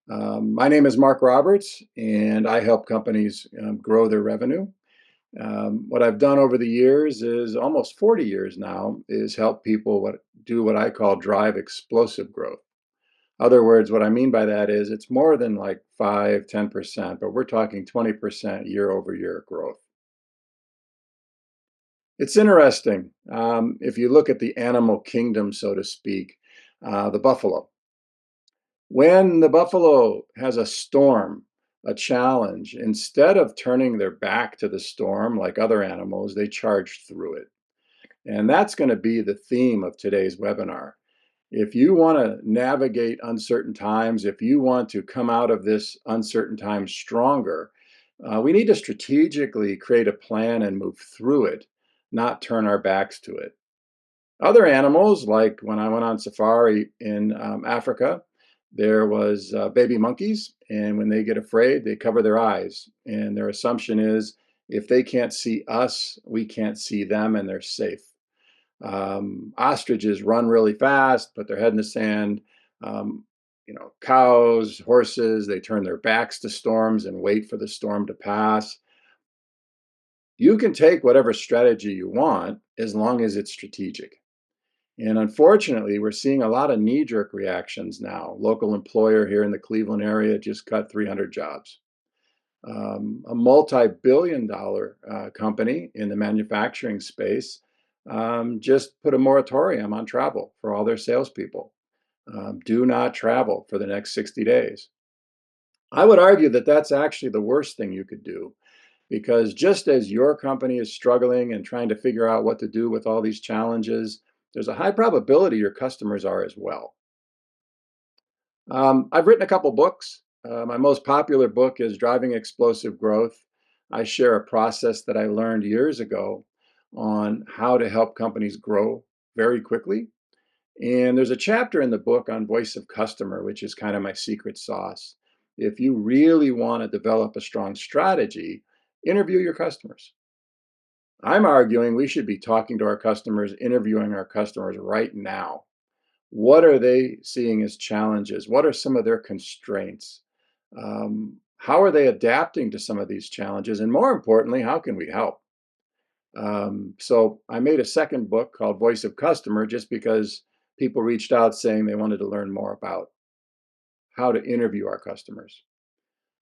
My name is Mark Roberts, and I help companies grow their revenue. What I've done over the years is almost 40 years now is help people do what I call drive explosive growth. Other words, what I mean by that is it's more than like 5, 10%, but we're talking 20% year over year growth. It's interesting. If you look at the animal kingdom, so to speak, the buffalo. When the buffalo has a storm, a challenge, instead of turning their back to the storm like other animals, they charge through it. And that's going to be the theme of today's webinar. If you want to navigate uncertain times, if you want to come out of this uncertain time stronger, we need to strategically create a plan and move through it, not turn our backs to it. Other animals, like when I went on safari in Africa, there was baby monkeys, and when they get afraid, they cover their eyes. And their assumption is if they can't see us, we can't see them, and they're safe. Ostriches run really fast, put their head in the sand. Um, Cows, horses, they turn their backs to storms and wait for the storm to pass. You can take whatever strategy you want as long as it's strategic. And unfortunately, we're seeing a lot of knee-jerk reactions now. Local employer here in the Cleveland area just cut 300 jobs. A multi-billion dollar company in the manufacturing space just put a moratorium on travel for all their salespeople. Do not travel for the next 60 days. I would argue that that's actually the worst thing you could do because just as your company is struggling and trying to figure out what to do with all these challenges, there's a high probability your customers are as well. I've written a couple books. My most popular book is Driving Explosive Growth. I share a process that I learned years ago on how to help companies grow very quickly. And there's a chapter in the book on voice of customer, which is kind of my secret sauce. If you really want to develop a strong strategy, interview your customers. I'm arguing we should be talking to our customers, interviewing our customers right now. What are they seeing as challenges? What are some of their constraints? How are they adapting to some of these challenges? And more importantly, how can we help? So I made a second book called Voice of Customer just because people reached out saying they wanted to learn more about how to interview our customers.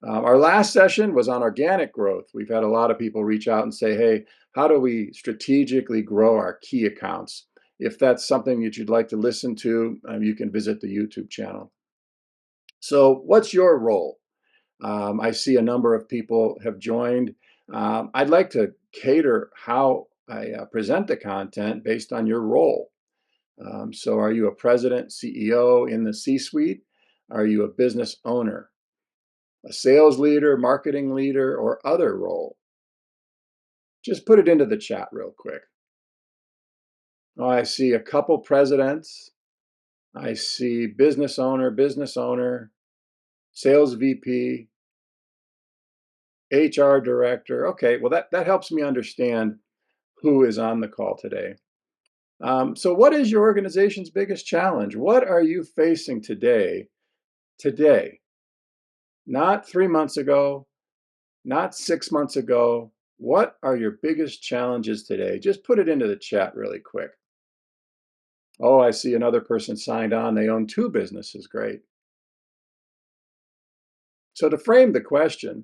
Our last session was on organic growth. We've had a lot of people reach out and say, hey, how do we strategically grow our key accounts? If that's something that you'd like to listen to, you can visit the YouTube channel. So, what's your role? I see a number of people have joined. I'd like to cater how I present the content based on your role. So, are you a president, CEO in the C suite? Are you a business owner, a sales leader, marketing leader, or other role? Just put it into the chat real quick. Oh, I see a couple presidents. I see business owner, sales VP, HR director. Okay, well, that helps me understand who is on the call today. So, what is your organization's biggest challenge? What are you facing today? Today, not 3 months ago, not 6 months ago. What are your biggest challenges today? Just put it into the chat really quick. Oh, I see another person signed on. They own two businesses. Great. So, to frame the question,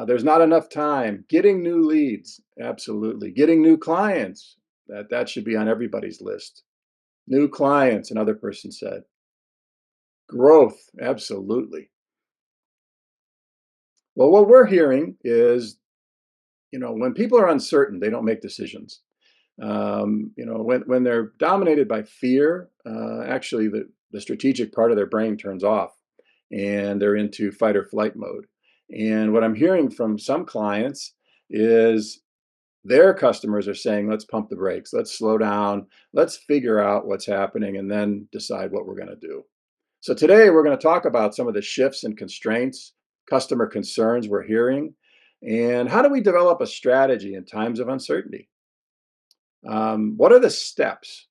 there's not enough time. Getting new leads, absolutely. Getting new clients, that should be on everybody's list. New clients, another person said. Growth, absolutely. Well, what we're hearing is, when people are uncertain, they don't make decisions. When they're dominated by fear, actually the strategic part of their brain turns off and they're into fight or flight mode. And what I'm hearing from some clients is their customers are saying, let's pump the brakes, let's slow down, let's figure out what's happening and then decide what we're going to do. So today we're going to talk about some of the shifts and constraints, customer concerns we're hearing, and how do we develop a strategy in times of uncertainty? What are the steps?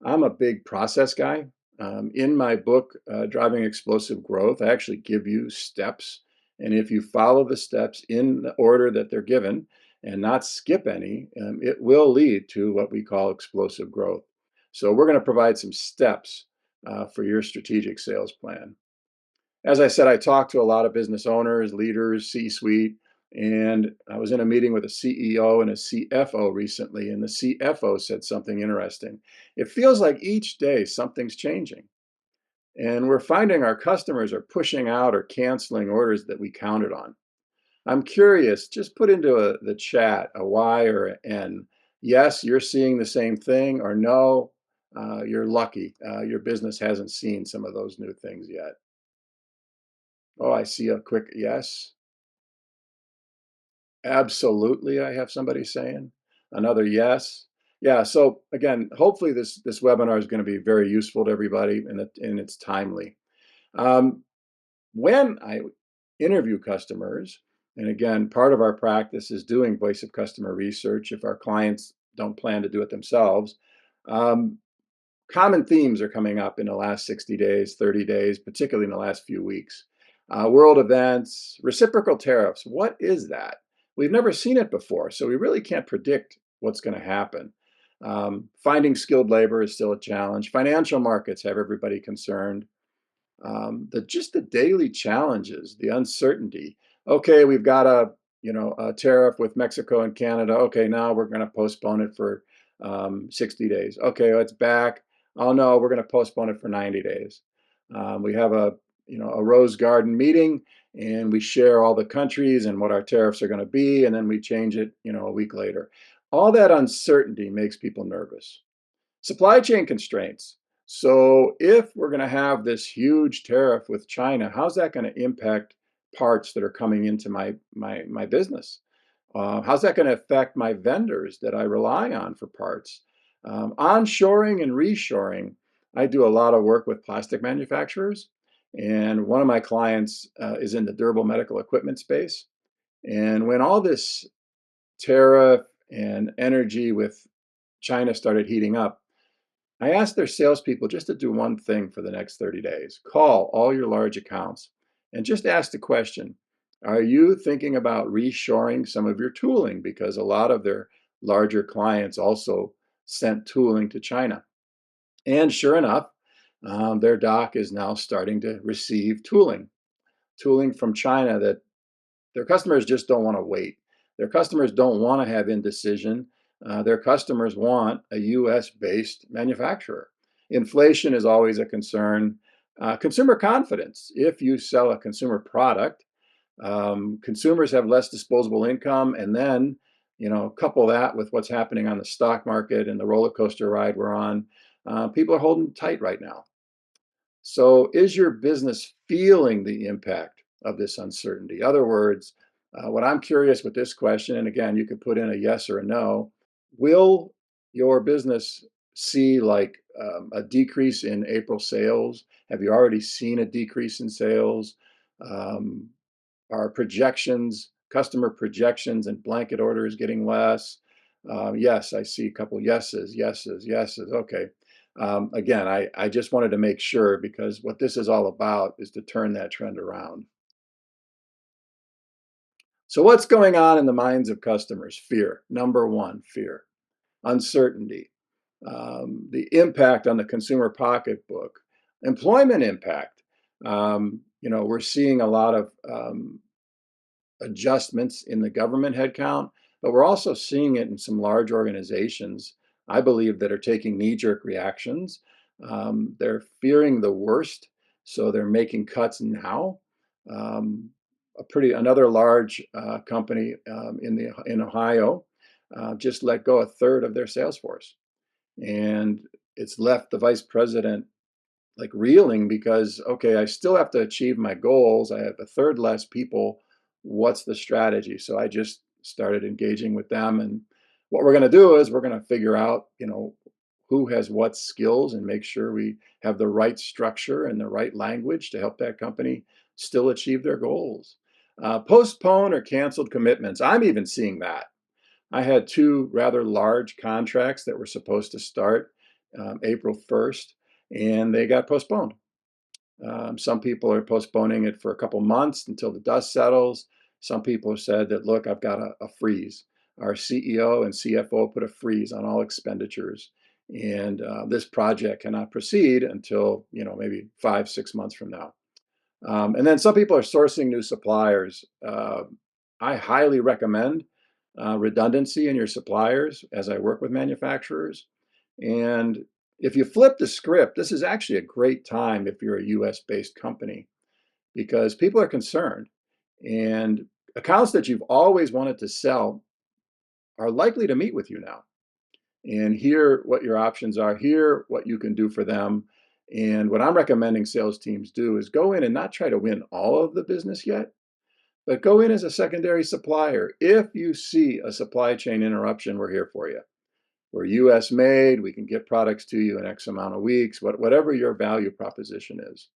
I'm a big process guy. In my book, Driving Explosive Growth, I actually give you steps. And if you follow the steps in the order that they're given and not skip any, it will lead to what we call explosive growth. So we're going to provide some steps for your strategic sales plan. As I said, I talked to a lot of business owners, leaders, C-suite, and I was in a meeting with a CEO and a CFO recently, and the CFO said something interesting. It feels like each day something's changing. And we're finding our customers are pushing out or canceling orders that we counted on. I'm curious, just put into the chat a Y or an N. Yes, you're seeing the same thing, or no, you're lucky. Your business hasn't seen some of those new things yet. Oh, I see a quick yes. Absolutely, I have somebody saying. Another yes. Yeah, so again, hopefully this webinar is going to be very useful to everybody and it's timely. Um, when I interview customers, and again, part of our practice is doing voice of customer research if our clients don't plan to do it themselves. Um, Common themes are coming up in the last 60 days, 30 days, particularly in the last few weeks. World events, reciprocal tariffs. What is that? We've never seen it before, so we really can't predict what's going to happen. Finding skilled labor is still a challenge. Financial markets have everybody concerned. Just the daily challenges, the uncertainty. Okay, we've got a tariff with Mexico and Canada. Okay, now we're going to postpone it for 60 days. Okay, it's back. Oh no, we're going to postpone it for 90 days. We have a Rose Garden meeting, and we share all the countries and what our tariffs are going to be, and then we change it, a week later. All that uncertainty makes people nervous. Supply chain constraints. So if we're going to have this huge tariff with China, how's that going to impact parts that are coming into my business? How's that going to affect my vendors that I rely on for parts? Onshoring and reshoring. I do a lot of work with plastic manufacturers, and one of my clients is in the durable medical equipment space. And when all this tariff and energy with China started heating up, I asked their salespeople just to do one thing for the next 30 days. Call all your large accounts and just ask the question, are you thinking about reshoring some of your tooling? Because a lot of their larger clients also sent tooling to China. And sure enough, their doc is now starting to receive tooling from China that their customers just don't want to wait. Their customers don't want to have indecision. Their customers want a US based manufacturer. Inflation is always a concern. Consumer confidence. If you sell a consumer product, consumers have less disposable income. And then, couple that with what's happening on the stock market and the roller coaster ride we're on. People are holding tight right now. So, is your business feeling the impact of this uncertainty? Other words, what I'm curious with this question, and again, you could put in a yes or a no, will your business see like a decrease in April sales? Have you already seen a decrease in sales? Um, are projections, customer projections and blanket orders getting less? Yes, I see a couple yeses, yeses, yeses. Okay. Again, I just wanted to make sure because what this is all about is to turn that trend around. So, what's going on in the minds of customers? Fear. Number one, fear, uncertainty, the impact on the consumer pocketbook, employment impact. We're seeing a lot of adjustments in the government headcount, but we're also seeing it in some large organizations, I believe, that are taking knee-jerk reactions. They're fearing the worst, so they're making cuts now. Um, another large company in Ohio just let go a third of their sales force, and it's left the vice president like reeling because, okay, I still have to achieve my goals. I have a third less people. What's the strategy? So I just started engaging with them. And what we're going to do is we're going to figure out, who has what skills and make sure we have the right structure and the right language to help that company still achieve their goals. Postpone or canceled commitments. I'm even seeing that. I had two rather large contracts that were supposed to start April 1st. and they got postponed. Some people are postponing it for a couple months until the dust settles. Some people have said that, look, I've got a freeze. Our CEO and CFO put a freeze on all expenditures, and this project cannot proceed until maybe 5, 6 months from now. And then some people are sourcing new suppliers. I highly recommend redundancy in your suppliers as I work with manufacturers. And if you flip the script, this is actually a great time if you're a US based company because people are concerned. And accounts that you've always wanted to sell are likely to meet with you now and hear what your options are, hear what you can do for them. And what I'm recommending sales teams do is go in and not try to win all of the business yet, but go in as a secondary supplier. If you see a supply chain interruption, we're here for you. We're US made, we can get products to you in X amount of weeks, whatever your value proposition is.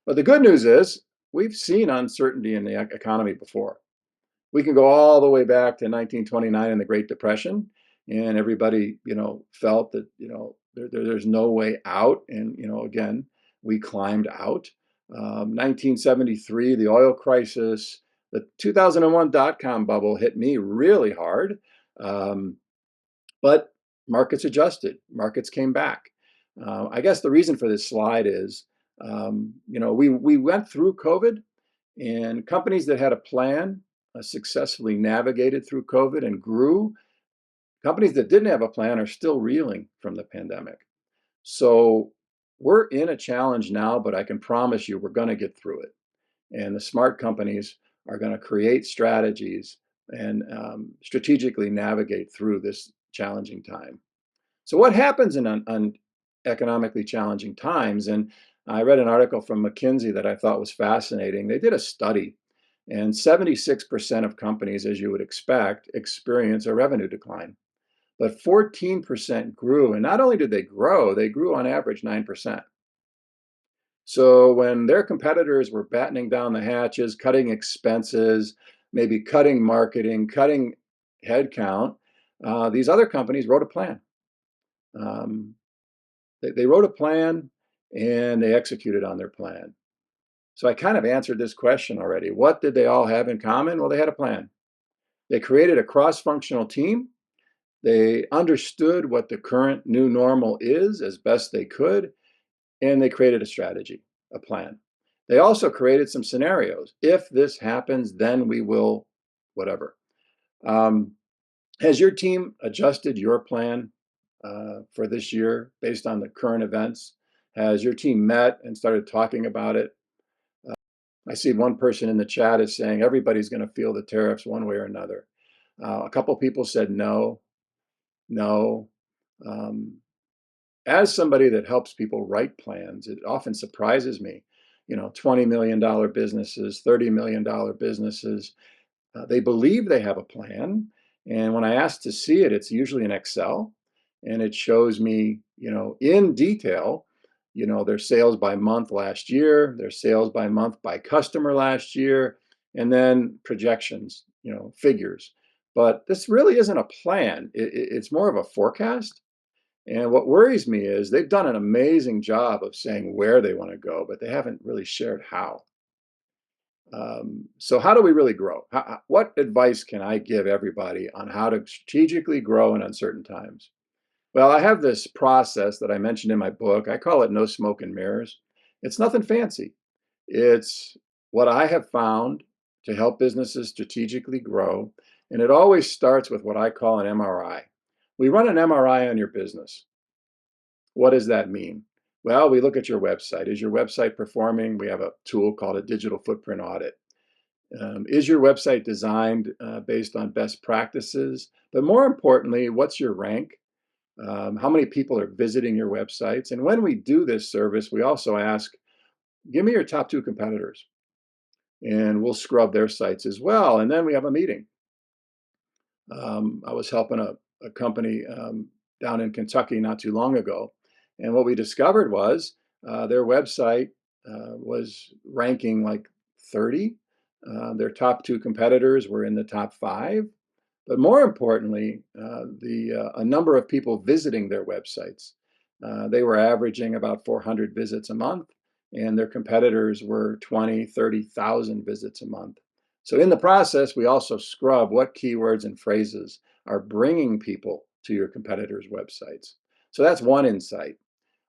But the good news is we've seen uncertainty in the economy before. We can go all the way back to 1929 and the Great Depression, and everybody, felt that, there's no way out. And, again, we climbed out. 1973, the oil crisis, the 2001 dot-com bubble hit me really hard. But markets adjusted, markets came back. I guess the reason for this slide is, we went through COVID, and companies that had a plan successfully navigated through COVID and grew. Companies that didn't have a plan are still reeling from the pandemic. So we're in a challenge now, but I can promise you we're going to get through it. And the smart companies are going to create strategies and strategically navigate through this challenging time. So, what happens in economically challenging times? And I read an article from McKinsey that I thought was fascinating. They did a study, and 76% of companies, as you would expect, experience a revenue decline. But 14% grew. And not only did they grew on average 9%. So when their competitors were battening down the hatches, cutting expenses, maybe cutting marketing, cutting headcount, these other companies wrote a plan. Um, they wrote a plan and they executed on their plan. So I kind of answered this question already. What did they all have in common? Well, they had a plan. They created a cross-functional team. They understood what the current new normal is as best they could, and they created a strategy, a plan. They also created some scenarios. If this happens, then we will, whatever. Um, has your team adjusted your plan for this year based on the current events? Has your team met and started talking about it? I see one person in the chat is saying everybody's going to feel the tariffs one way or another. A couple people said no, no. Um, as somebody that helps people write plans, it often surprises me. $20 million businesses, $30 million businesses, they believe they have a plan. And when I ask to see it, it's usually in Excel. And it shows me, in detail, their sales by month last year, their sales by month by customer last year, and then projections, figures. But this really isn't a plan. It's more of a forecast. And what worries me is they've done an amazing job of saying where they want to go, but they haven't really shared how. So how do we really grow? What advice can I give everybody on how to strategically grow in uncertain times? Well, I have this process that I mentioned in my book. I call it no smoke and mirrors. It's nothing fancy. It's what I have found to help businesses strategically grow. And it always starts with what I call an MRI. We run an MRI on your business. What does that mean? Well, we look at your website. Is your website performing? We have a tool called a digital footprint audit. Is your website designed based on best practices? But more importantly, what's your rank? How many people are visiting your websites? And when we do this service, we also ask, give me your top two competitors. And we'll scrub their sites as well. And then we have a meeting. I was helping a company down in Kentucky not too long ago. And what we discovered was their website was ranking like 30. Their top two competitors were in the top 5. But more importantly, a number of people visiting their websites. They were averaging about 400 visits a month, and their competitors were 20, 30,000 visits a month. So in the process, we also scrub what keywords and phrases are bringing people to your competitors' websites. So that's one insight.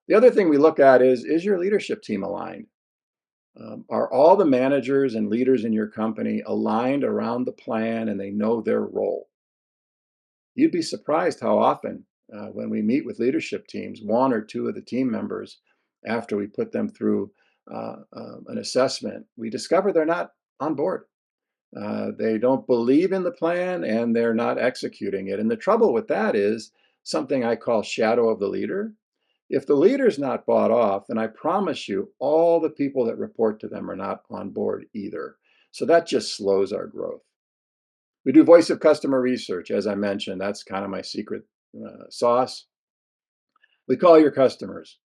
The other thing we look at is your leadership team aligned? Are all the managers and leaders in your company aligned around the plan and they know their role? You'd be surprised how often, when we meet with leadership teams, one or two of the team members, after we put them through an assessment, we discover they're not on board. They don't believe in the plan and they're not executing it. And the trouble with that is something I call shadow of the leader. If the leader's not bought off, then I promise you, all the people that report to them are not on board either. So that just slows our growth. We do voice of customer research, as I mentioned. That's kind of my secret sauce. We call your customers.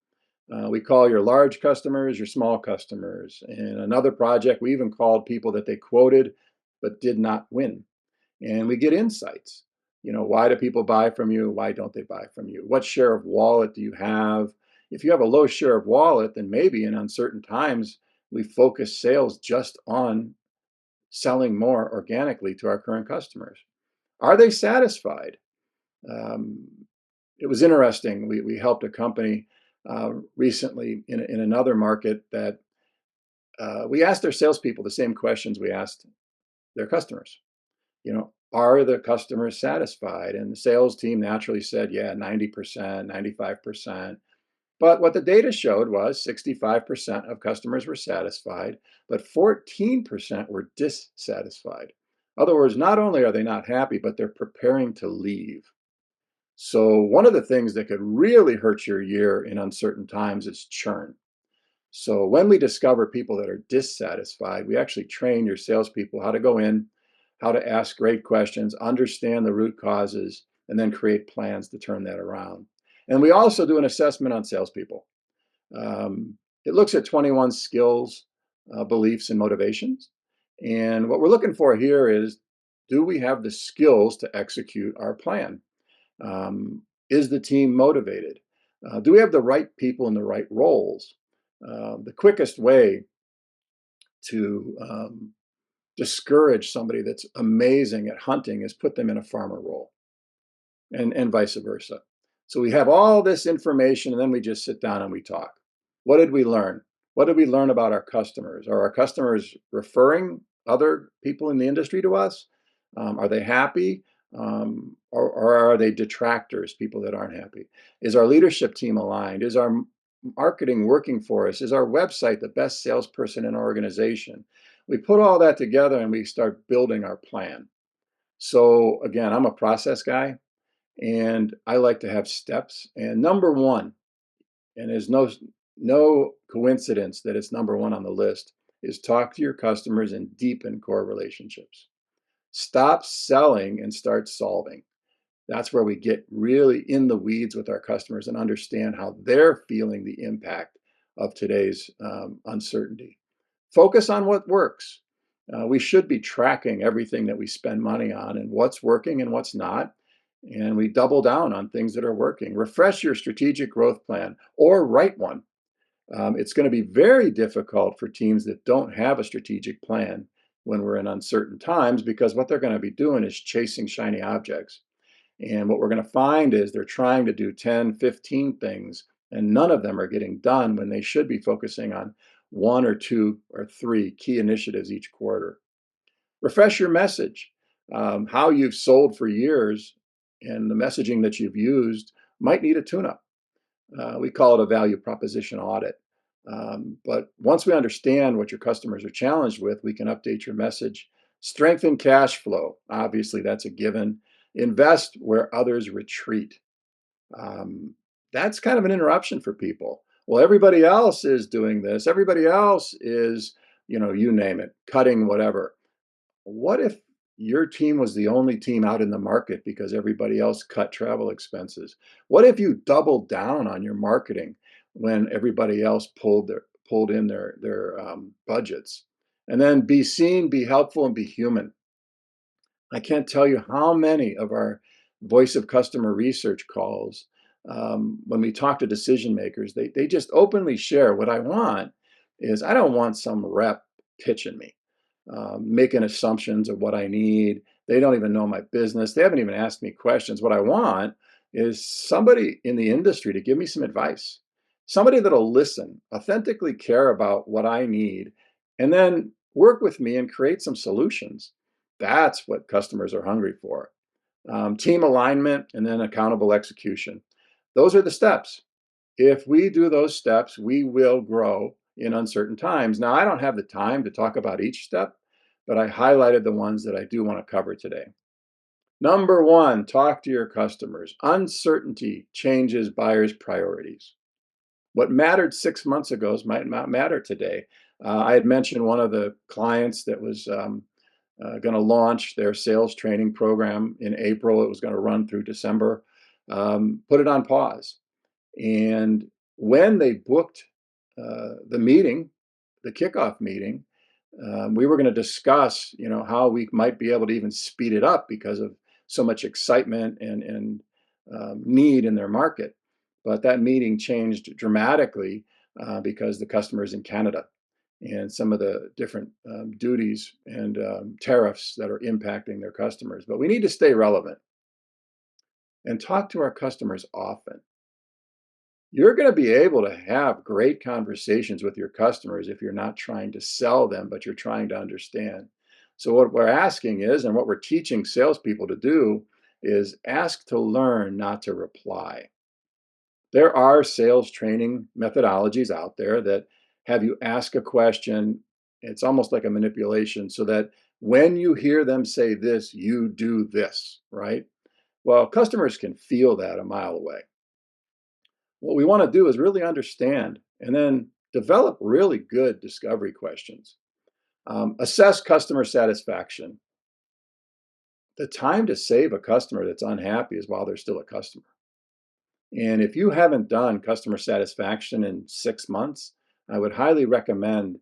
We call your large customers, your small customers. In another project, we even called people that they quoted but did not win. And we get insights. Why do people buy from you? Why don't they buy from you? What share of wallet do you have? If you have a low share of wallet, then maybe in uncertain times, we focus sales just on selling more organically to our current customers. Are they satisfied? Um, it was interesting. We helped a company recently in another market that we asked their salespeople the same questions we asked their customers. Are the customers satisfied? And the sales team naturally said, yeah, 90%, 95%. But what the data showed was 65% of customers were satisfied, but 14% were dissatisfied. In other words, not only are they not happy, but they're preparing to leave. So one of the things that could really hurt your year in uncertain times is churn. So when we discover people that are dissatisfied, we actually train your salespeople how to go in, how to ask great questions, understand the root causes, and then create plans to turn that around. And we also do an assessment on salespeople. It looks at 21 skills, beliefs, and motivations. And what we're looking for here is, do we have the skills to execute our plan? Is the team motivated? Do we have the right people in the right roles? The quickest way to discourage somebody that's amazing at hunting is put them in a farmer role, and vice versa. So we have all this information, and then we just sit down and we talk. What did we learn? What did we learn about our customers? Are our customers referring other people in the industry to us? Are they happy? Or are they detractors, people that aren't happy? Is our leadership team aligned? Is our marketing working for us? Is our website the best salesperson in our organization? We put all that together and we start building our plan. So again, I'm a process guy and I like to have steps. And number one, and there's no coincidence that it's number one on the list, is talk to your customers and deepen core relationships. Stop selling and start solving. That's where we get really in the weeds with our customers and understand how they're feeling the impact of today's uncertainty. Focus on what works. We should be tracking everything that we spend money on and what's working and what's not. And we double down on things that are working. Refresh your strategic growth plan or write one. It's going to be very difficult for teams that don't have a strategic plan when we're in uncertain times, because what they're going to be doing is chasing shiny objects. And what we're going to find is they're trying to do 10, 15 things, and none of them are getting done when they should be focusing on one or two or three key initiatives each quarter. Refresh your message. How you've sold for years and the messaging that you've used might need a tune-up. We call it a value proposition audit. But once we understand what your customers are challenged with, we can update your message. Strengthen cash flow. Obviously, that's a given. Invest where others retreat. That's kind of an interruption for people. Well, everybody else is doing this. Everybody else is, you name it, cutting whatever. What if your team was the only team out in the market because everybody else cut travel expenses? What if you doubled down on your marketing when everybody else pulled in their budgets? And then be seen, be helpful, and be human. I can't tell you how many of our voice of customer research calls when we talk to decision makers, they just openly share what I want is I don't want some rep pitching me, making assumptions of what I need. They don't even know my business. They haven't even asked me questions. What I want is somebody in the industry to give me some advice, somebody that'll listen, authentically care about what I need, and then work with me and create some solutions. That's what customers are hungry for. Team alignment and then accountable execution. Those are the steps. If we do those steps, we will grow in uncertain times. Now, I don't have the time to talk about each step, but I highlighted the ones that I do want to cover today. Number one, talk to your customers. Uncertainty changes buyers' priorities. What mattered 6 months ago might not matter today. I had mentioned one of the clients that was going to launch their sales training program in April. It was going to run through December. Put it on pause. And when they booked the meeting, the kickoff meeting, we were going to discuss, how we might be able to even speed it up because of so much excitement and need in their market. But that meeting changed dramatically because the customer is in Canada and some of the different duties and tariffs that are impacting their customers. But we need to stay relevant and talk to our customers often. You're going to be able to have great conversations with your customers if you're not trying to sell them, but you're trying to understand. So, what we're asking is, and what we're teaching salespeople to do, is ask to learn, not to reply. There are sales training methodologies out there that have you ask a question. It's almost like a manipulation so that when you hear them say this, you do this, right? Well, customers can feel that a mile away. What we want to do is really understand and then develop really good discovery questions. Assess customer satisfaction. The time to save a customer that's unhappy is while they're still a customer. And if you haven't done customer satisfaction in 6 months, I would highly recommend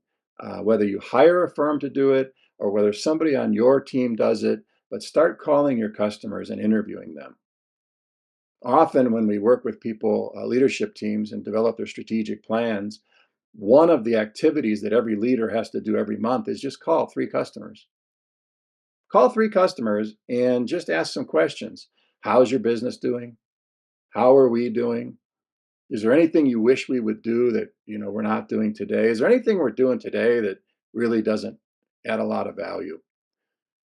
whether you hire a firm to do it or whether somebody on your team does it, but start calling your customers and interviewing them. Often, when we work with people, leadership teams, and develop their strategic plans, one of the activities that every leader has to do every month is just call 3 customers. Call 3 customers and just ask some questions. How's your business doing? How are we doing? Is there anything you wish we would do that we're not doing today? Is there anything we're doing today that really doesn't add a lot of value?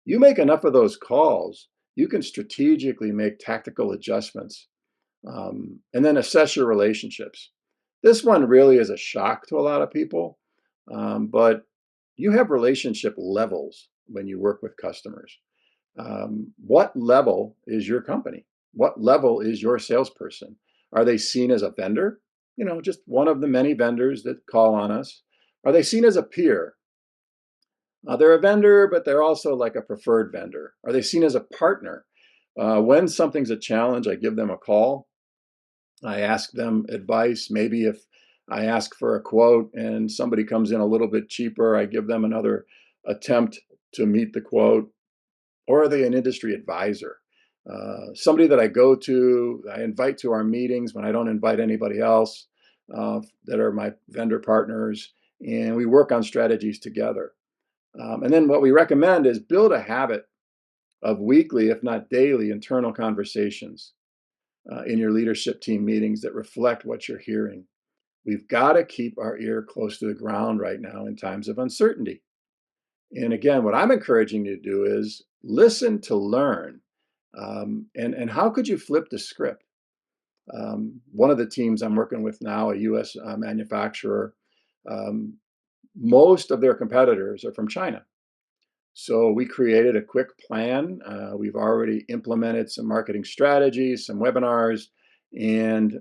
You make enough of those calls, you can strategically make tactical adjustments and then assess your relationships. This one really is a shock to a lot of people, but you have relationship levels when you work with customers. What level is your company? What level is your salesperson? Are they seen as a vendor? Just one of the many vendors that call on us. Are they seen as a peer? They're a vendor, but they're also like a preferred vendor. Are they seen as a partner? When something's a challenge, I give them a call. I ask them advice. Maybe if I ask for a quote and somebody comes in a little bit cheaper, I give them another attempt to meet the quote. Or are they an industry advisor? Somebody that I go to, I invite to our meetings when I don't invite anybody else that are my vendor partners, and we work on strategies together. And then what we recommend is build a habit of weekly, if not daily, internal conversations in your leadership team meetings that reflect what you're hearing. We've got to keep our ear close to the ground right now in times of uncertainty. And again, what I'm encouraging you to do is listen to learn. And how could you flip the script? One of the teams I'm working with now, a US manufacturer, um, most of their competitors are from China. So we created a quick plan. We've already implemented some marketing strategies, some webinars, and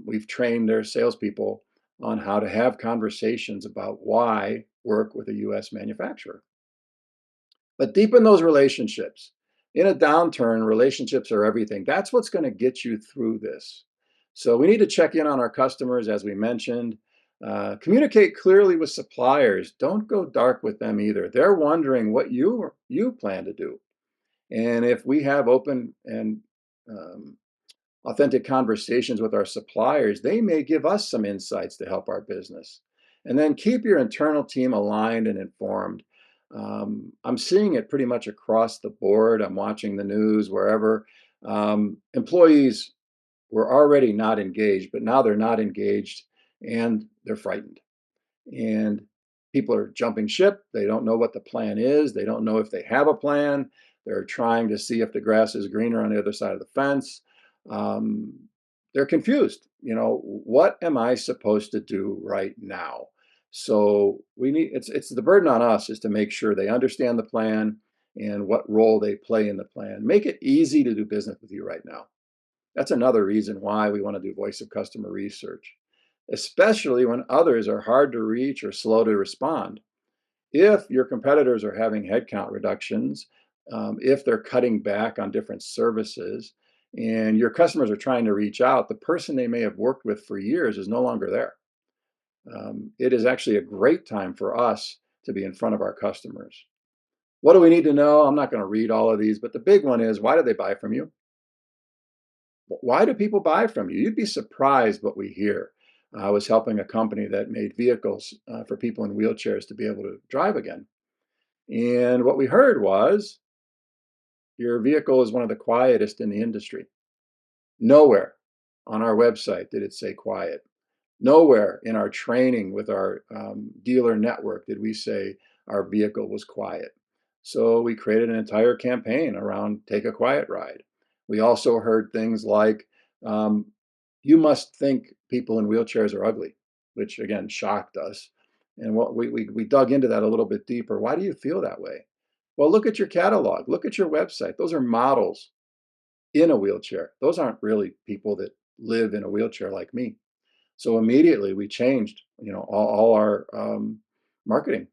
we've trained their salespeople on how to have conversations about why work with a US manufacturer. But deepen those relationships. In a downturn, relationships are everything. That's what's going to get you through this. So we need to check in on our customers, as we mentioned. Communicate clearly with suppliers. Don't go dark with them either. They're wondering what you plan to do. And if we have open and um, Authentic conversations with our suppliers, they may give us some insights to help our business. And then keep your internal team aligned and informed. I'm seeing it pretty much across the board. I'm watching the news wherever. Employees were already not engaged, but now they're not engaged and they're frightened. And people are jumping ship. They don't know what the plan is. They don't know if they have a plan. They're trying to see if the grass is greener on the other side of the fence. Um, they're confused. What am I supposed to do right now? So it's the burden on us is to make sure they understand the plan and what role they play in the plan. Make it easy to do business with you right now. That's another reason why we want to do voice of customer research, especially when others are hard to reach or slow to respond. If your competitors are having headcount reductions, if they're cutting back on different services, and your customers are trying to reach out, the person they may have worked with for years is no longer there. It is actually a great time for us to be in front of our customers. What do we need to know? I'm not going to read all of these, but the big one is, why do they buy from you? Why do people buy from you? You'd be surprised what we hear. I was helping a company that made vehicles for people in wheelchairs to be able to drive again. And what we heard was, your vehicle is one of the quietest in the industry. Nowhere on our website did it say quiet. Nowhere in our training with our dealer network did we say our vehicle was quiet. So we created an entire campaign around take a quiet ride. We also heard things like, um, you must think people in wheelchairs are ugly, which again shocked us. And what we dug into that a little bit deeper. Why do you feel that way? Well, look at your catalog, look at your website. Those are models in a wheelchair. Those aren't really people that live in a wheelchair like me. So immediately we changed, all our marketing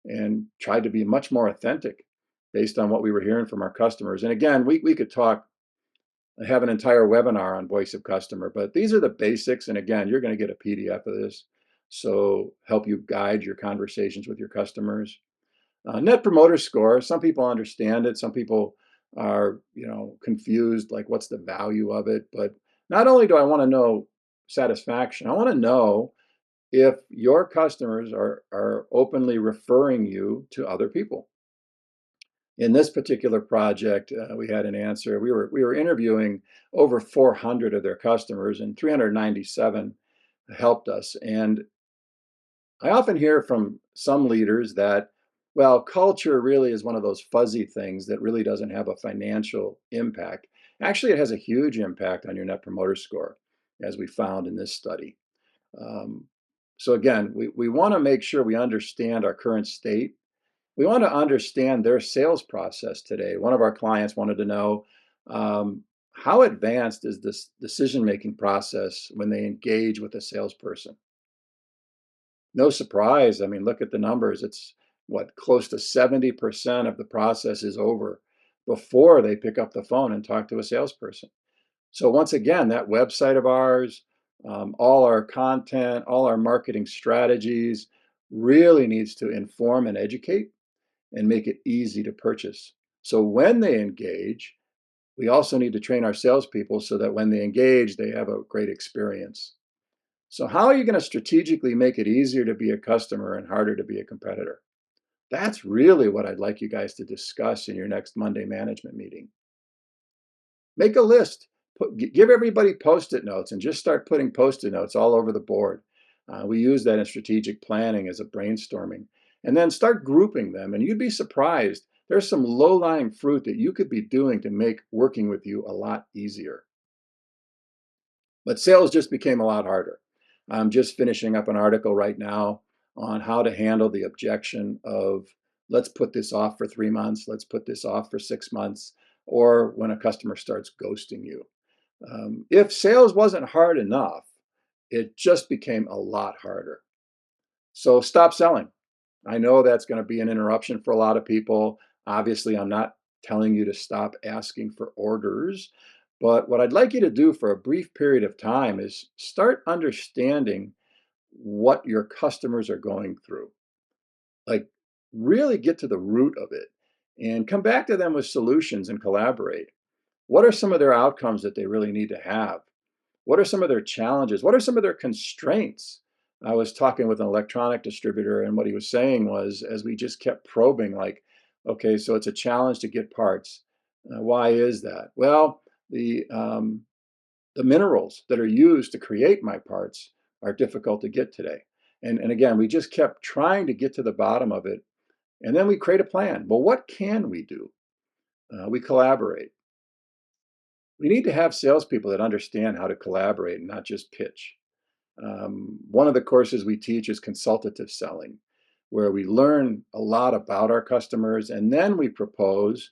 and tried to be much more authentic based on what we were hearing from our customers. And again, we could have an entire webinar on voice of customer, but these are the basics. And again, you're going to get a PDF of this. So help you guide your conversations with your customers. Net promoter score, some people understand it. Some people are, confused, like what's the value of it? But not only do I want to know satisfaction, I want to know if your customers are openly referring you to other people. In this particular project, we had an answer. We were interviewing over 400 of their customers, and 397 helped us. And I often hear from some leaders that, well, culture really is one of those fuzzy things that really doesn't have a financial impact. Actually, it has a huge impact on your net promoter score, as we found in this study. Um, so again, we want to make sure we understand our current state. We want to understand their sales process today. One of our clients wanted to know, how advanced is this decision-making process when they engage with a salesperson? No surprise. I mean, look at the numbers. It's what, close to 70% of the process is over before they pick up the phone and talk to a salesperson. So once again, that website of ours, all our content, all our marketing strategies really needs to inform and educate and make it easy to purchase. So when they engage, we also need to train our salespeople so that when they engage, they have a great experience. So how are you going to strategically make it easier to be a customer and harder to be a competitor? That's really what I'd like you guys to discuss in your next Monday management meeting. Make a list. Give everybody Post-it notes and just start putting Post-it notes all over the board. We use that in strategic planning as a brainstorming. And then start grouping them, and you'd be surprised. There's some low-lying fruit that you could be doing to make working with you a lot easier. But sales just became a lot harder. I'm just finishing up an article right now on how to handle the objection of, let's put this off for 3 months, let's put this off for 6 months, or when a customer starts ghosting you. If sales wasn't hard enough, it just became a lot harder. So stop selling. I know that's going to be an interruption for a lot of people. Obviously, I'm not telling you to stop asking for orders, but what I'd like you to do for a brief period of time is start understanding what your customers are going through. Like, really get to the root of it and come back to them with solutions and collaborate. What are some of their outcomes that they really need to have? What are some of their challenges? What are some of their constraints? I was talking with an electronic distributor, and what he was saying was, as we just kept probing, like, okay, so it's a challenge to get parts. Why is that? Well, the minerals that are used to create my parts are difficult to get today. And again, we just kept trying to get to the bottom of it. And then we create a plan. Well, what can we do? We collaborate. We need to have salespeople that understand how to collaborate and not just pitch. One of the courses we teach is consultative selling, where we learn a lot about our customers and then we propose,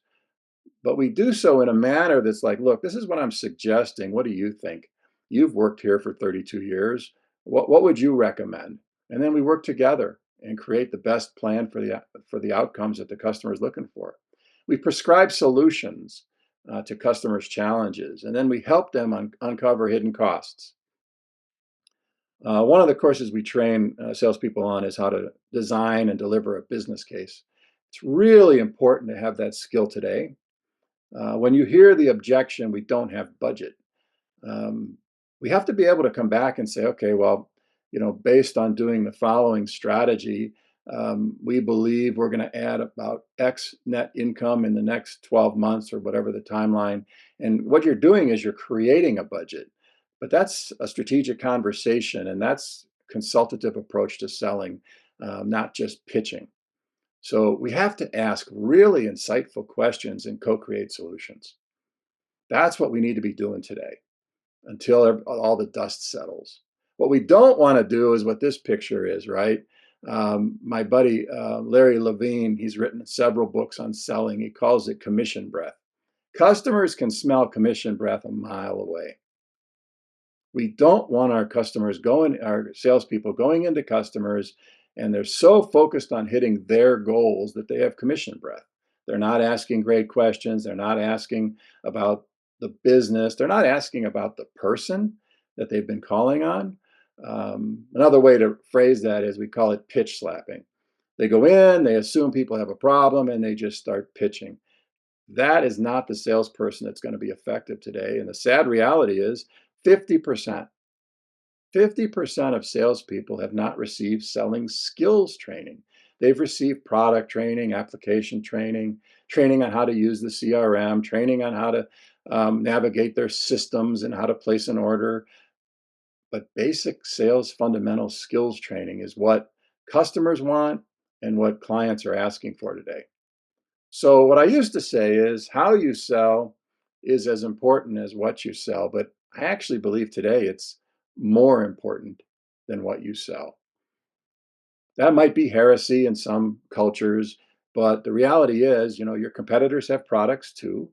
but we do so in a manner that's like, look, this is what I'm suggesting. What do you think? You've worked here for 32 years. What would you recommend? And then we work together and create the best plan for the outcomes that the customer is looking for. We prescribe solutions to customers' challenges, and then we help them uncover hidden costs. One of the courses we train salespeople on is how to design and deliver a business case. It's really important to have that skill today. When you hear the objection, we don't have budget, um, we have to be able to come back and say, okay, well, based on doing the following strategy, we believe we're going to add about X net income in the next 12 months or whatever the timeline. And what you're doing is you're creating a budget, but that's a strategic conversation and that's consultative approach to selling, not just pitching. So we have to ask really insightful questions and co-create solutions. That's what we need to be doing today until all the dust settles. What we don't want to do is what this picture is, right? My buddy Larry Levine, he's written several books on selling. He calls it commission breath. Customers can smell commission breath a mile away. We don't want our salespeople going into customers, and they're so focused on hitting their goals that they have commission breath. They're not asking great questions. They're not asking about the business. They're not asking about the person that they've been calling on. Another way to phrase that is we call it pitch slapping. They go in, they assume people have a problem, and they just start pitching. That is not the salesperson that's going to be effective today. And the sad reality is 50%, 50% of salespeople have not received selling skills training. They've received product training, application training, training on how to use the CRM, training on how to navigate their systems and how to place an order. But basic sales fundamental skills training is what customers want and what clients are asking for today. So what I used to say is how you sell is as important as what you sell, but I actually believe today it's more important than what you sell. That might be heresy in some cultures, but the reality is, your competitors have products too,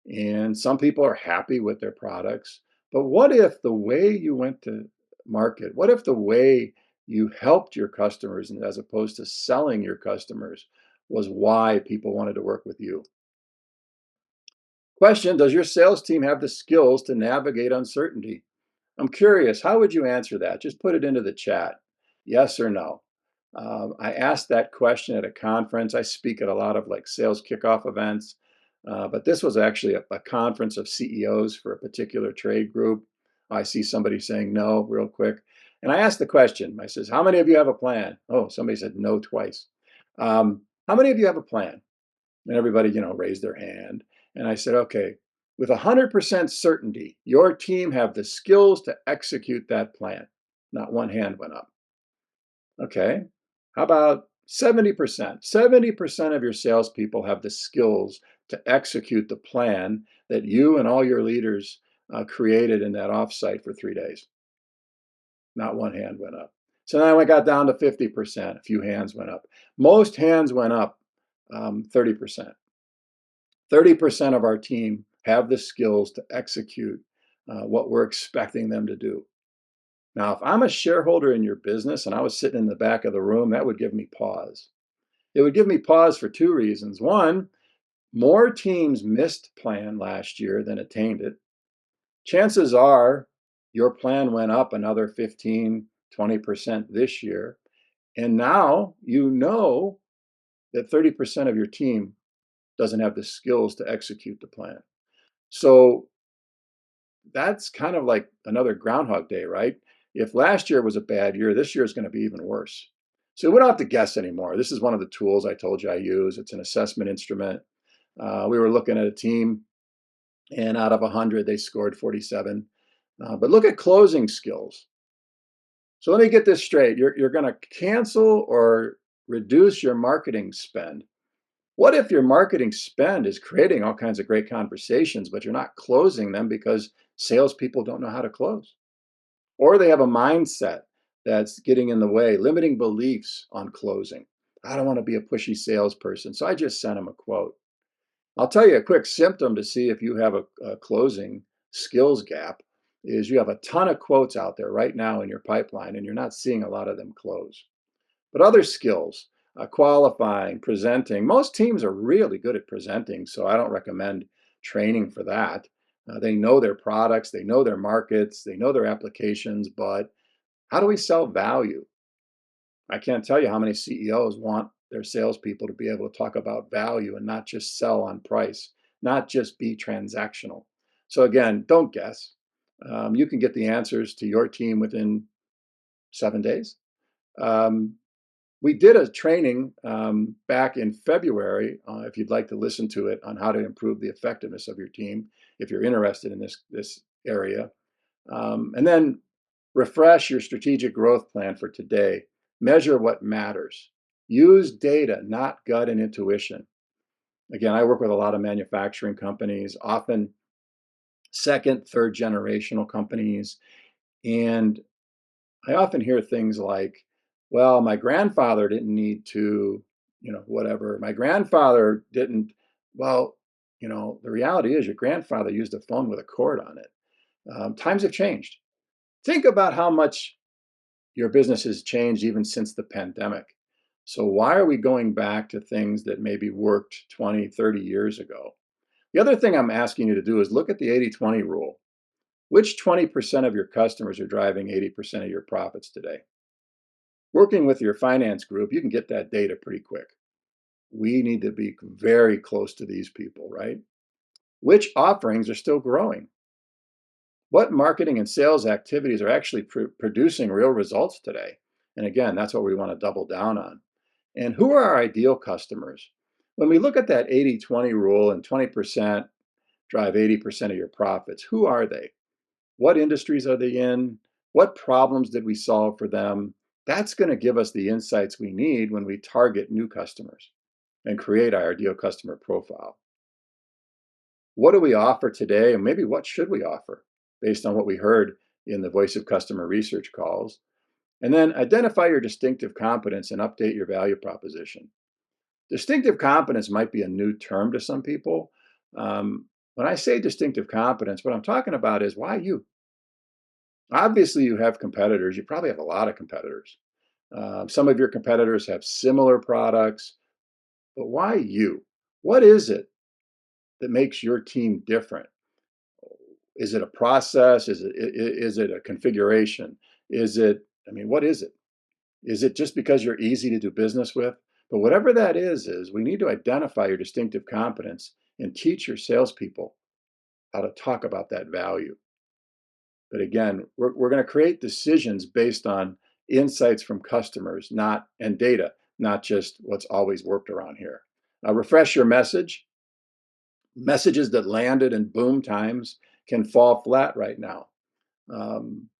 and some people are happy with their products. But what if the way you went to market, what if the way you helped your customers and as opposed to selling your customers was why people wanted to work with you? Question: does your sales team have the skills to navigate uncertainty? I'm curious, how would you answer that? Just put it into the chat. Yes or no? I asked that question at a conference. I speak at a lot of like sales kickoff events, but this was actually a conference of CEOs for a particular trade group. I see somebody saying no real quick. And I asked the question, I says, how many of you have a plan? Oh, somebody said no twice. How many of you have a plan? And everybody, raised their hand. And I said, okay, with 100% certainty, your team have the skills to execute that plan. Not one hand went up. Okay. How about 70%? 70% of your salespeople have the skills to execute the plan that you and all your leaders created in that offsite for 3 days. Not one hand went up. So now I got down to 50%. A few hands went up. Most hands went up 30%. 30% of our team have the skills to execute what we're expecting them to do. Now, if I'm a shareholder in your business and I was sitting in the back of the room, that would give me pause. It would give me pause for two reasons. One, more teams missed plan last year than attained it. Chances are your plan went up another 15, 20% this year. And now you know that 30% of your team doesn't have the skills to execute the plan. So that's kind of like another Groundhog Day, right? If last year was a bad year, this year is going to be even worse. So we don't have to guess anymore. This is one of the tools I told you I use. It's an assessment instrument. We were looking at a team, and out of 100, they scored 47. But look at closing skills. So let me get this straight. You're going to cancel or reduce your marketing spend. What if your marketing spend is creating all kinds of great conversations, but you're not closing them because salespeople don't know how to close? Or they have a mindset that's getting in the way, limiting beliefs on closing. I don't want to be a pushy salesperson. So I just sent them a quote. I'll tell you a quick symptom to see if you have a closing skills gap is you have a ton of quotes out there right now in your pipeline and you're not seeing a lot of them close. But other skills, qualifying, presenting, most teams are really good at presenting, so I don't recommend training for that. They know their products, they know their markets, they know their applications, but how do we sell value? I can't tell you how many CEOs want their salespeople to be able to talk about value and not just sell on price, not just be transactional. So, again, don't guess. You can get the answers to your team within 7 days. Um, we did a training back in February, if you'd like to listen to it, on how to improve the effectiveness of your team, if you're interested in this area. And then refresh your strategic growth plan for today. Measure what matters. Use data, not gut and intuition. Again, I work with a lot of manufacturing companies, often second, third generational companies. And I often hear things like, well, my grandfather didn't need to, whatever. My grandfather didn't. Well, the reality is your grandfather used a phone with a cord on it. Times have changed. Think about how much your business has changed even since the pandemic. So why are we going back to things that maybe worked 20, 30 years ago? The other thing I'm asking you to do is look at the 80/20 rule. Which 20% of your customers are driving 80% of your profits today? Working with your finance group, you can get that data pretty quick. We need to be very close to these people, right? Which offerings are still growing? What marketing and sales activities are actually producing real results today? And again, that's what we want to double down on. And who are our ideal customers? When we look at that 80/20 rule and 20% drive 80% of your profits, who are they? What industries are they in? What problems did we solve for them? That's going to give us the insights we need when we target new customers and create our ideal customer profile. What do we offer today? And maybe what should we offer based on what we heard in the voice of customer research calls? And then identify your distinctive competence and update your value proposition. Distinctive competence might be a new term to some people. When I say distinctive competence, what I'm talking about is why you? Obviously, you have competitors. You probably have a lot of competitors. Some of your competitors have similar products, but why you? What is it that makes your team different? Is it a process? Is it a configuration? Is it, I mean, what is it? Is it just because you're easy to do business with? But whatever that is we need to identify your distinctive competence and teach your salespeople how to talk about that value. But again, we're going to create decisions based on insights from customers, not and data, not just what's always worked around here. Refresh your message. Messages that landed in boom times can fall flat right now. Um,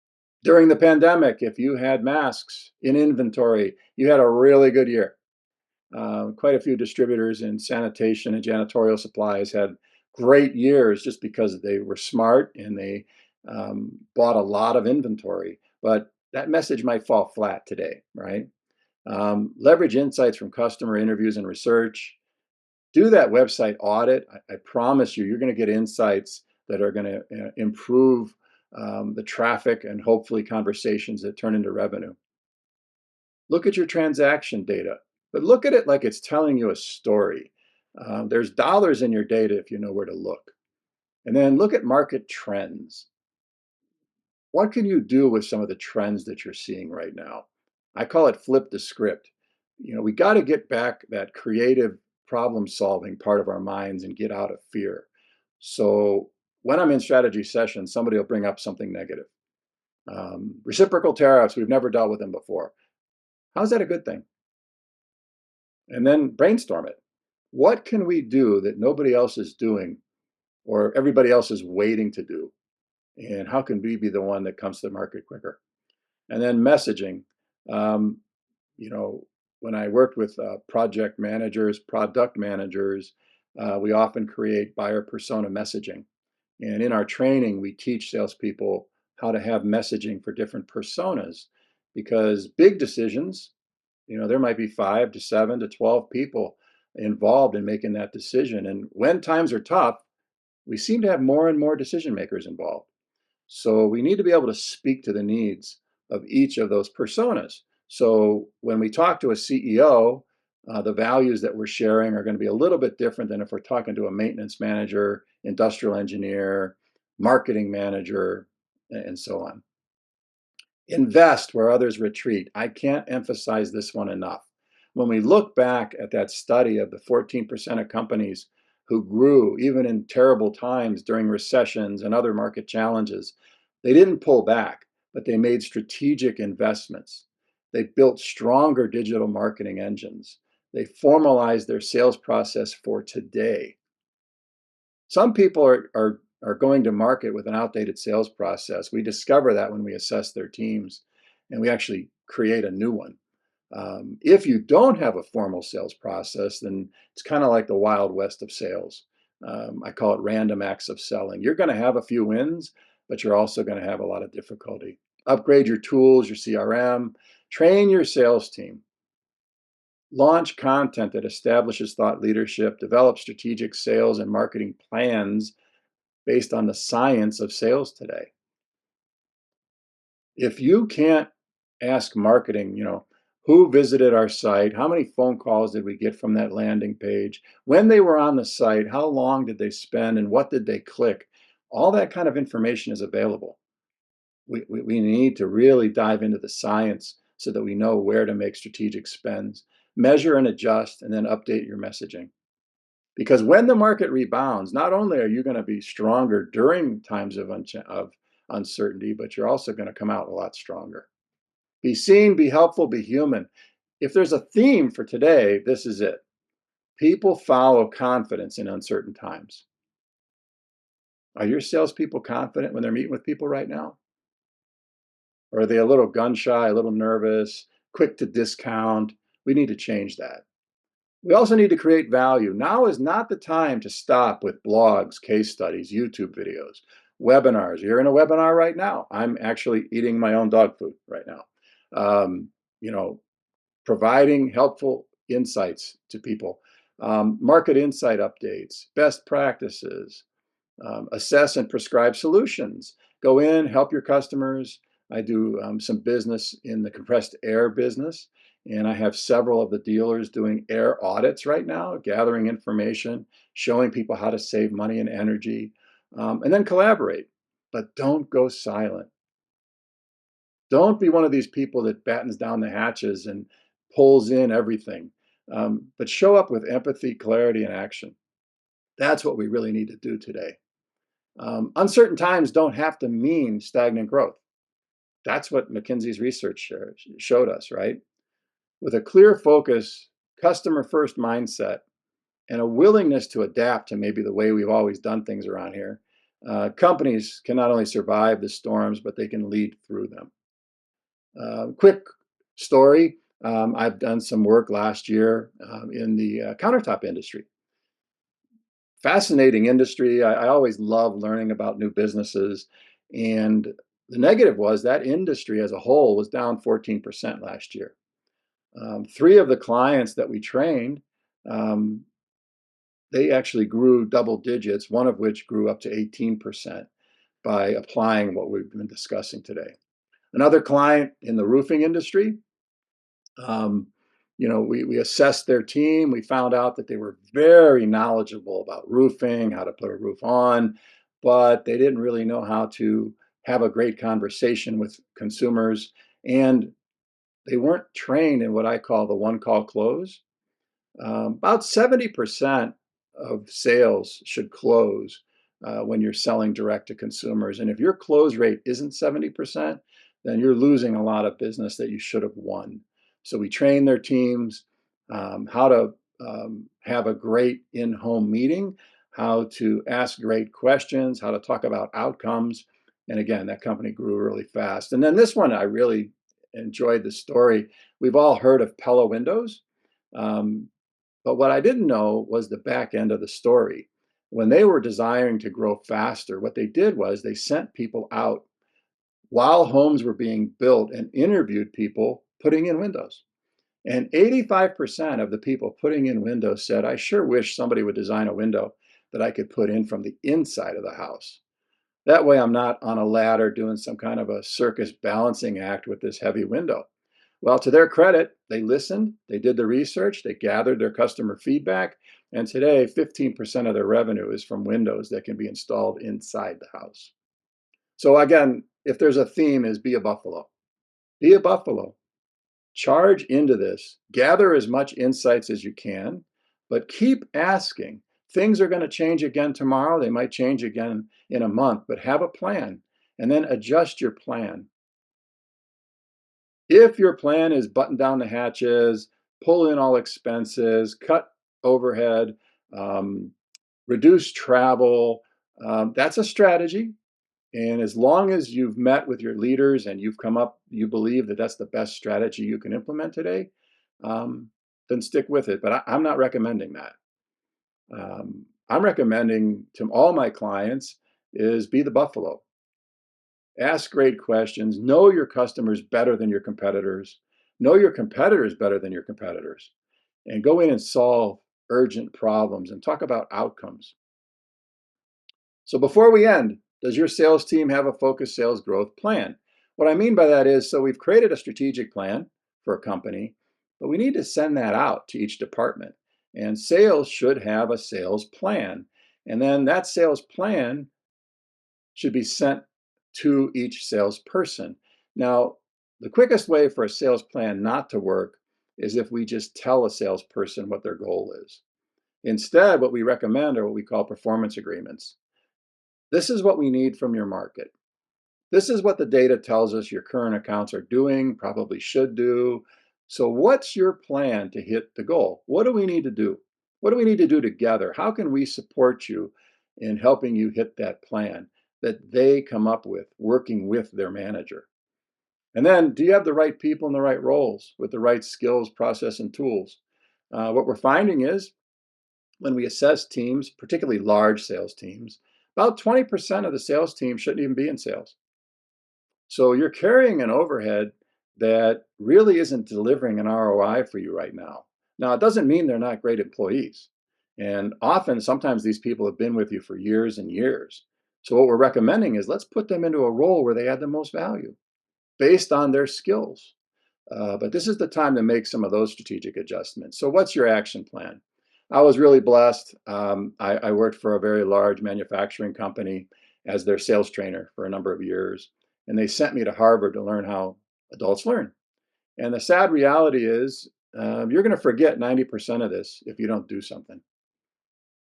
During the pandemic, if you had masks in inventory, you had a really good year. Quite a few distributors in sanitation and janitorial supplies had great years just because they were smart and they bought a lot of inventory. But that message might fall flat today, right? Leverage insights from customer interviews and research. Do that website audit. I promise you, you're going to get insights that are going to improve the traffic and hopefully conversations that turn into revenue. Look at your transaction data, but look at it like it's telling you a story. There's dollars in your data if you know where to look. And then look at market trends. What can you do with some of the trends that you're seeing right now? I call it flip the script. We got to get back that creative problem solving part of our minds and get out of fear. So when I'm in strategy sessions, somebody will bring up something negative. Reciprocal tariffs, we've never dealt with them before. How's that a good thing? And then brainstorm it. What can we do that nobody else is doing or everybody else is waiting to do? And how can we be the one that comes to the market quicker? And then messaging. Um, you know, when I worked with project managers, product managers, we often create buyer persona messaging. And in our training, we teach salespeople how to have messaging for different personas because big decisions, there might be 5 to 7 to 12 people involved in making that decision. And when times are tough, we seem to have more and more decision makers involved. So we need to be able to speak to the needs of each of those personas. So when we talk to a CEO, the values that we're sharing are going to be a little bit different than if we're talking to a maintenance manager, industrial engineer, marketing manager, and so on. Invest where others retreat. I can't emphasize this one enough. When we look back at that study of the 14% of companies who grew even in terrible times during recessions and other market challenges, they didn't pull back, but they made strategic investments. They built stronger digital marketing engines. They formalized their sales process for today. Some people are going to market with an outdated sales process. We discover that when we assess their teams, and we actually create a new one. If you don't have a formal sales process, then it's kind of like the Wild West of sales. I call it random acts of selling. You're going to have a few wins, but you're also going to have a lot of difficulty. Upgrade your tools, your CRM, train your sales team. Launch content that establishes thought leadership, develop strategic sales and marketing plans based on the science of sales today. If you can't ask marketing, who visited our site, how many phone calls did we get from that landing page, when they were on the site, how long did they spend, and what did they click? All that kind of information is available. We need to really dive into the science so that we know where to make strategic spends, measure and adjust, and then update your messaging. Because when the market rebounds, not only are you going to be stronger during times of uncertainty, but you're also going to come out a lot stronger. Be seen, be helpful, be human. If there's a theme for today, this is it. People follow confidence in uncertain times. Are your salespeople confident when they're meeting with people right now? Or are they a little gun shy, a little nervous, quick to discount? We need to change that. We also need to create value. Now is not the time to stop with blogs, case studies, YouTube videos, webinars. You're in a webinar right now. I'm actually eating my own dog food right now. Um, you know, Providing helpful insights to people, market insight updates, best practices, assess and prescribe solutions. Go in, help your customers. I do some business in the compressed air business, and I have several of the dealers doing air audits right now, gathering information, showing people how to save money and energy, and then collaborate. But don't go silent. Don't be one of these people that battens down the hatches and pulls in everything, but show up with empathy, clarity, and action. That's what we really need to do today. Uncertain times don't have to mean stagnant growth. That's what McKinsey's research showed us, right? With a clear focus, customer first mindset, and a willingness to adapt to maybe the way we've always done things around here, companies can not only survive the storms, but they can lead through them. Quick story, I've done some work last year in the countertop industry. Fascinating industry. I always love learning about new businesses. And the negative was that industry as a whole was down 14% last year. Three of the clients that we trained, they actually grew double digits, one of which grew up to 18% by applying what we've been discussing today. Another client in the roofing industry, um, we assessed their team. We found out that they were very knowledgeable about roofing, how to put a roof on, but they didn't really know how to have a great conversation with consumers. And they weren't trained in what I call the one call close. About 70% of sales should close when you're selling direct to consumers. And if your close rate isn't 70%, then you're losing a lot of business that you should have won. So we train their teams how to have a great in-home meeting, how to ask great questions, how to talk about outcomes. And again, that company grew really fast. And then this one, I really enjoyed the story. We've all heard of Pella Windows. Um, but what I didn't know was the back end of the story. When they were desiring to grow faster, what they did was they sent people out while homes were being built and interviewed people putting in windows. And 85% of the people putting in windows said, I sure wish somebody would design a window that I could put in from the inside of the house. That way, I'm not on a ladder doing some kind of a circus balancing act with this heavy window. Well, to their credit, they listened, they did the research, they gathered their customer feedback, and today 15% of their revenue is from windows that can be installed inside the house. So again, if there's a theme is be a buffalo. Be a buffalo. Charge into this. Gather as much insights as you can, but keep asking. Things are going to change again tomorrow. They might change again in a month, but have a plan and then adjust your plan. If your plan is button down the hatches, pull in all expenses, cut overhead, um, reduce travel, that's a strategy. And as long as you've met with your leaders and you've come up, you believe that that's the best strategy you can implement today, um, then stick with it. But I'm not recommending that. I'm recommending to all my clients is be the buffalo. Ask great questions. Know your customers better than your competitors. Know your competitors better than your competitors. And go in and solve urgent problems and talk about outcomes. So before we end, does your sales team have a focused sales growth plan? What I mean by that is, so we've created a strategic plan for a company, but we need to send that out to each department. And sales should have a sales plan. And then that sales plan should be sent to each salesperson. Now, the quickest way for a sales plan not to work is if we just tell a salesperson what their goal is. Instead, what we recommend are what we call performance agreements. This is what we need from your market. This is what the data tells us your current accounts are doing, probably should do. So, what's your plan to hit the goal? What do we need to do? What do we need to do together? How can we support you in helping you hit that plan that they come up with, working with their manager? And then, do you have the right people in the right roles with the right skills, process, and tools? What we're finding is when we assess teams, particularly large sales teams, about 20% of the sales team shouldn't even be in sales. So you're carrying an overhead that really isn't delivering an ROI for you right now. Now, it doesn't mean they're not great employees. And often, sometimes these people have been with you for years and years. So what we're recommending is let's put them into a role where they add the most value based on their skills. But this is the time to make some of those strategic adjustments. So, what's your action plan? I was really blessed. I worked for a very large manufacturing company as their sales trainer for a number of years. And they sent me to Harvard to learn how adults learn. And the sad reality is, you're going to forget 90% of this if you don't do something.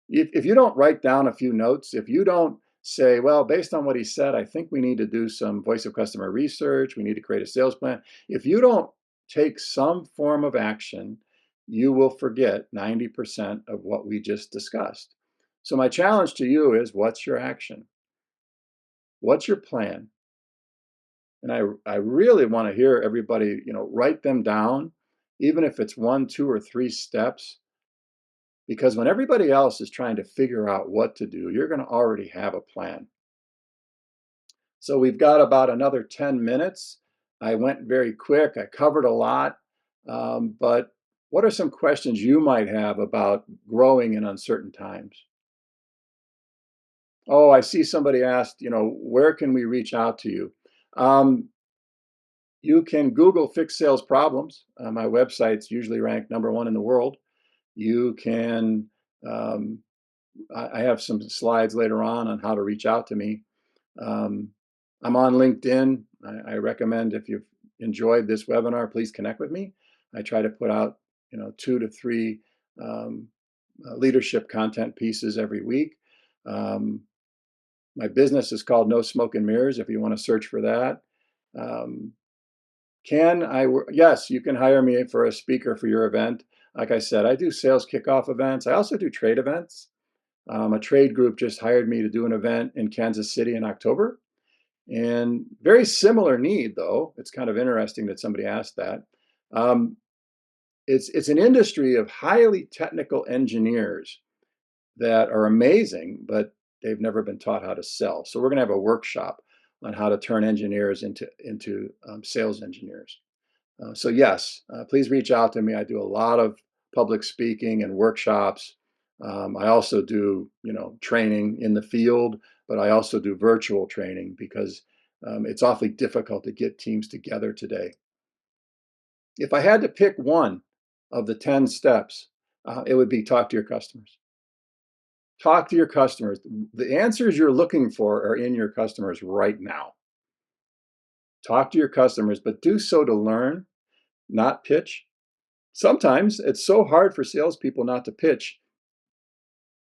If you don't write down a few notes, if you don't say, well, based on what he said, I think we need to do some voice of customer research, we need to create a sales plan. If you don't take some form of action, you will forget 90% of what we just discussed. So my challenge to you is, what's your action? What's your plan? And I really want to hear everybody, write them down, even if it's one, two, or three steps. Because when everybody else is trying to figure out what to do, you're going to already have a plan. So we've got about another 10 minutes. I went very quick. I covered a lot. But what are some questions you might have about growing in uncertain times? Oh, I see somebody asked, where can we reach out to you? Um, you can Google fix sales problems. My website's usually ranked number one in the world. You can um, I have some slides later on how to reach out to me. Um, I'm on LinkedIn. I recommend if you've enjoyed this webinar, please connect with me. I try to put out, 2 to 3 um, leadership content pieces every week. Um, My business is called No Smoke and Mirrors, if you want to search for that. Um, yes, you can hire me for a speaker for your event. Like I said, I do sales kickoff events. I also do trade events. A trade group just hired me to do an event in Kansas City in October. And very similar need, though. It's kind of interesting that somebody asked that. Um, it's an industry of highly technical engineers that are amazing, but they've never been taught how to sell. So we're going to have a workshop on how to turn engineers into sales engineers. So yes, please reach out to me. I do a lot of public speaking and workshops. I also do, training in the field, but I also do virtual training because it's awfully difficult to get teams together today. If I had to pick one of the 10 steps, it would be talk to your customers. Talk to your customers. The answers you're looking for are in your customers right now. Talk to your customers, but do so to learn, not pitch. Sometimes it's so hard for salespeople not to pitch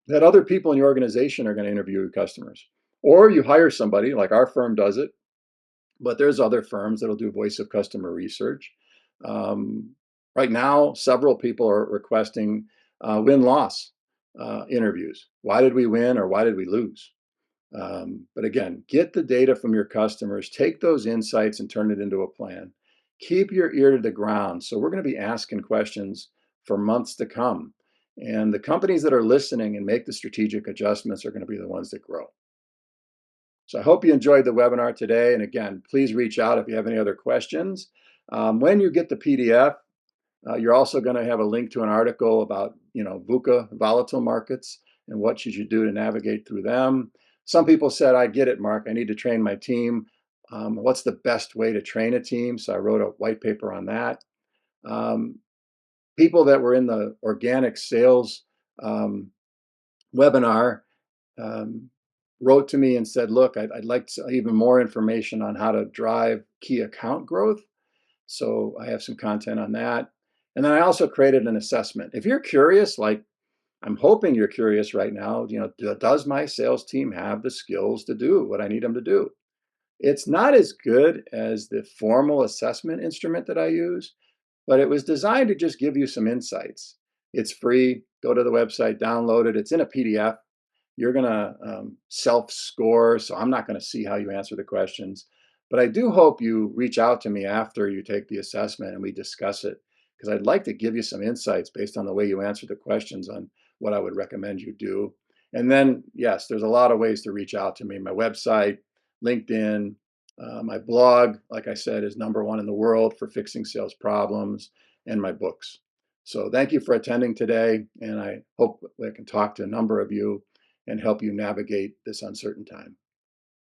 that other people in your organization are going to interview your customers. Or you hire somebody, like our firm does it, but there's other firms that'll do voice of customer research. Um, right now, several people are requesting win-loss interviews. Why did we win or why did we lose? But again, get the data from your customers, take those insights and turn it into a plan. Keep your ear to the ground. So we're going to be asking questions for months to come. And the companies that are listening and make the strategic adjustments are going to be the ones that grow. So I hope you enjoyed the webinar today. And again, please reach out if you have any other questions. When you get the PDF, you're also going to have a link to an article about, VUCA, volatile markets, and what should you do to navigate through them. Some people said, I get it, Mark. I need to train my team. What's the best way to train a team? So I wrote a white paper on that. Um, People that were in the organic sales um, webinar um, wrote to me and said, look, I'd like even more information on how to drive key account growth. So I have some content on that. And then I also created an assessment. If you're curious, like I'm hoping you're curious right now, does my sales team have the skills to do what I need them to do? It's not as good as the formal assessment instrument that I use, but it was designed to just give you some insights. It's free. Go to the website, download it. It's in a PDF. You're going to self-score, so I'm not going to see how you answer the questions. But I do hope you reach out to me after you take the assessment and we discuss it, because I'd like to give you some insights based on the way you answer the questions on what I would recommend you do. And then, yes, there's a lot of ways to reach out to me. My website, LinkedIn, my blog, like I said, is #1 in the world for fixing sales problems, and my books. So thank you for attending today, and I hope I can talk to a number of you and help you navigate this uncertain time.